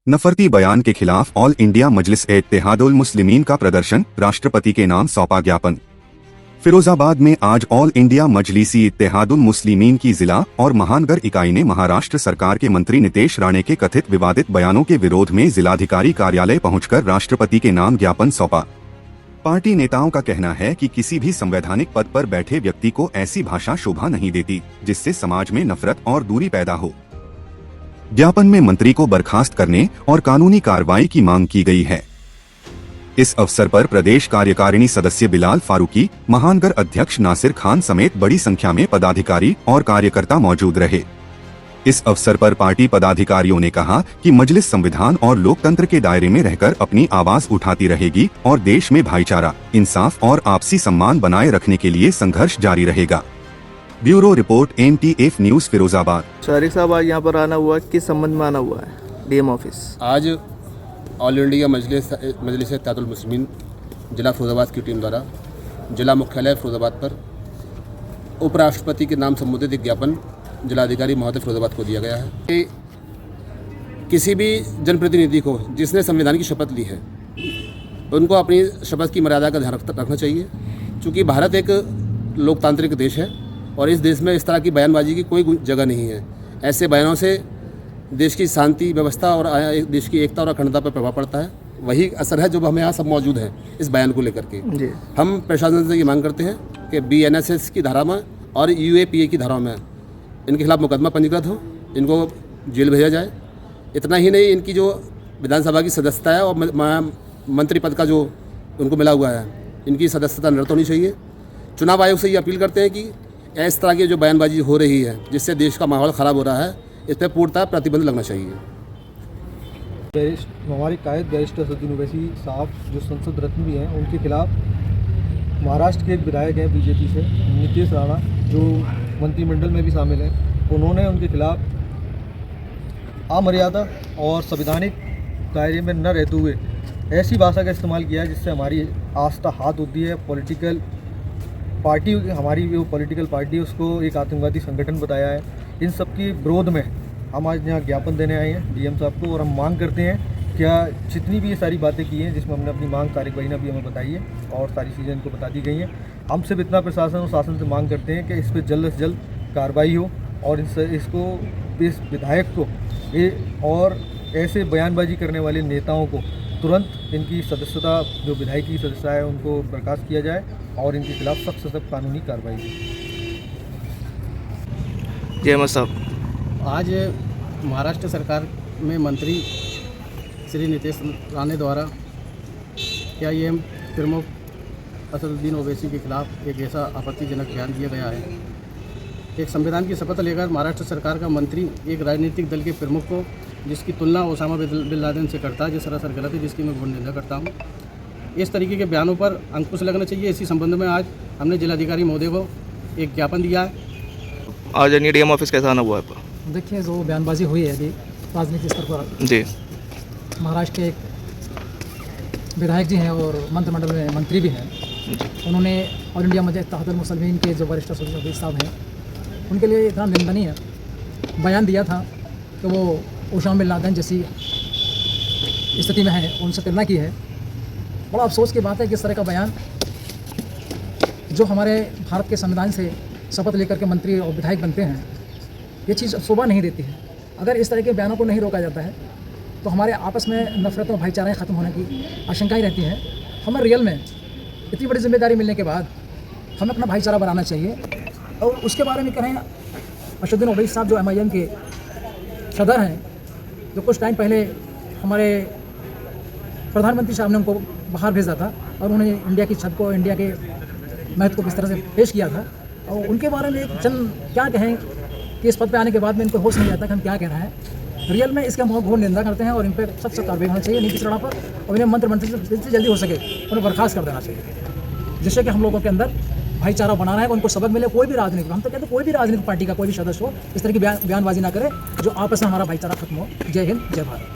नफरती बयान के खिलाफ ऑल इंडिया मजलिस-ए-इत्तेहादुल मुस्लिमीन का प्रदर्शन, राष्ट्रपति के नाम सौंपा ज्ञापन। फिरोजाबाद में आज ऑल इंडिया मजलिस-ए-इत्तेहादुल मुस्लिमीन की जिला और महानगर इकाई ने महाराष्ट्र सरकार के मंत्री नितेश राणे के कथित विवादित बयानों के विरोध में जिलाधिकारी कार्यालय पहुंचकर राष्ट्रपति के नाम ज्ञापन सौंपा। पार्टी नेताओं का कहना है कि किसी भी संवैधानिक पद पर बैठे व्यक्ति को ऐसी भाषा शोभा नहीं देती जिससे समाज में नफरत और दूरी पैदा हो। ज्ञापन में मंत्री को बर्खास्त करने और कानूनी कार्रवाई की मांग की गई है। इस अवसर पर प्रदेश कार्यकारिणी सदस्य बिलाल फारूकी, महानगर अध्यक्ष नासिर खान समेत बड़ी संख्या में पदाधिकारी और कार्यकर्ता मौजूद रहे। इस अवसर पर पार्टी पदाधिकारियों ने कहा कि मजलिस संविधान और लोकतंत्र के दायरे में रहकर अपनी आवाज उठाती रहेगी और देश में भाईचारा, इंसाफ और आपसी सम्मान बनाए रखने के लिए संघर्ष जारी रहेगा। Bureau report, NTF news, Firozabad. Shariq साहब, आज यहाँ पर आना हुआ, किस संबंध में आना हुआ है DM ऑफिस? आज ऑल इंडिया मजलिस-ए-इत्तेहादुल मुस्लिमीन जिला फिरोजाबाद की टीम द्वारा जिला मुख्यालय फिरोजाबाद पर उपराष्ट्रपति के नाम संबोधित एक ज्ञापन जिलाधिकारी महोदय फिरोजाबाद को दिया गया है कि किसी भी जनप्रतिनिधि को जिसने संविधान की शपथ ली है उनको अपनी शपथ की मर्यादा का ध्यान रखना चाहिए। चूँकि भारत एक लोकतांत्रिक देश है और इस देश में इस तरह की बयानबाजी की कोई जगह नहीं है। ऐसे बयानों से देश की शांति व्यवस्था और देश की एकता और अखंडता पर प्रभाव पड़ता है। वही असर है जो हमें यहाँ सब मौजूद हैं इस बयान को लेकर के। हम प्रशासन से ये मांग करते हैं कि BNSS की धारा में और UAPA की धाराओं में इनके खिलाफ मुकदमा पंजीकृत हो, इनको जेल भेजा जाए। इतना ही नहीं, इनकी जो विधानसभा की सदस्यता है और मंत्री पद का जो उनको मिला हुआ है, इनकी सदस्यता निरस्त होनी चाहिए। चुनाव आयोग से ये अपील करते हैं कि इस तरह की जो बयानबाजी हो रही है जिससे देश का माहौल ख़राब हो रहा है, इस पर पूर्णतः प्रतिबंध लगना चाहिए। हमारे कायद बैरिस्टर असदुद्दीन ओवैसी साहब जो संसद रत्न भी हैं, उनके खिलाफ महाराष्ट्र के एक विधायक हैं BJP से, नितेश राणा, जो मंत्रिमंडल में भी शामिल हैं, उन्होंने उनके खिलाफ अमर्यादा और संवैधानिक दायरे में न रहते हुए ऐसी भाषा का इस्तेमाल किया है जिससे हमारी आस्था हाथ होती है। पॉलिटिकल पार्टी, हमारी जो पॉलिटिकल पार्टी है उसको एक आतंकवादी संगठन बताया है। इन सब की विरोध में हम आज यहाँ ज्ञापन देने आए हैं DM साहब को, और हम मांग करते हैं क्या जितनी भी ये सारी बातें की हैं जिसमें हमने अपनी मांग कार्यवाही ने भी हमें बताई है और सारी चीज़ें इनको बता दी गई हैं, हम सिर्फ इतना प्रशासन और शासन से मांग करते हैं कि इस पर जल्द से जल्द कार्रवाई हो और इस विधायक को और ऐसे बयानबाजी करने वाले नेताओं को तुरंत इनकी सदस्यता, जो विधायक की सदस्यता है, उनको बर्खास्त किया जाए और इनके खिलाफ सख्त से सख्त कानूनी कार्रवाई हो। जय अहमद साहब, आज महाराष्ट्र सरकार में मंत्री श्री नितेश राणे द्वारा AIM प्रमुख असदुद्दीन ओवैसी के खिलाफ एक ऐसा आपत्तिजनक बयान दिया गया है। एक संविधान की शपथ लेकर महाराष्ट्र सरकार का मंत्री एक राजनीतिक दल के प्रमुख को, जिसकी तुलना ओसामा बिन लादेन से करता है, जो सरासर गलत है, जिसकी मैं घोर निंदा करता हूँ। इस तरीके के बयानों पर अंकुश लगना चाहिए। इसी संबंध में आज हमने जिलाधिकारी महोदय को एक ज्ञापन दिया है। आज DM ऑफिस कैसा आना हुआ है? देखिए, जो बयानबाजी हुई है अभी राजनीतिक स्तर पर जी, महाराष्ट्र के एक विधायक जी हैं और मंत्रिमंडल में मंत्री भी हैं, उन्होंने ऑल इंडिया मजलिस-ए-इत्तेहादुल मुस्लिमीन के जो वरिष्ठ सदस्य साहब हैं, उनके लिए इतना निंदनीय बयान दिया था कि वो ओसामा बिन लादेन जैसी स्थिति में है, उनसे तुलना की है। बड़ा अफसोस की बात है कि इस तरह का बयान जो हमारे भारत के संविधान से शपथ लेकर के मंत्री और विधायक बनते हैं, ये चीज़ शोभा नहीं देती है। अगर इस तरह के बयानों को नहीं रोका जाता है तो हमारे आपस में नफरत और भाईचारा ख़त्म होने की आशंकाएँ रहती हैं। हमें रियल में इतनी बड़ी जिम्मेदारी मिलने के बाद हमें अपना भाईचारा बनाना चाहिए। और उसके बारे में कहें, असदुद्दीन ओवैसी साहब जो MIM के सदर हैं, जो कुछ टाइम पहले हमारे प्रधानमंत्री साहब ने उनको बाहर भेजा था और उन्होंने इंडिया की छत को, इंडिया के महत्व को किस तरह से पेश किया था, और उनके बारे में एक क्या कहें कि इस पद पे आने के बाद में इनको होश नहीं आता कि हम क्या कह रहे हैं। रियल में इसका हम घोर निंदा करते हैं और इन पर सख्त कार्रवाई होना चाहिए नीति चढ़ा पर, और इन्हें मंत्रिमंडल से जितनी जल्दी हो सके उन्हें बर्खास्त कर देना चाहिए, जिससे कि हम लोगों के अंदर भाईचारा बनाना है, उनको सबक मिले। कोई भी राजनीतिक, हम तो कहते हैं कोई भी राजनीतिक पार्टी का कोई भी सदस्य हो, इस तरह की बयानबाजी ना करे जो आपस में हमारा भाईचारा खत्म हो। जय हिंद, जय भारत।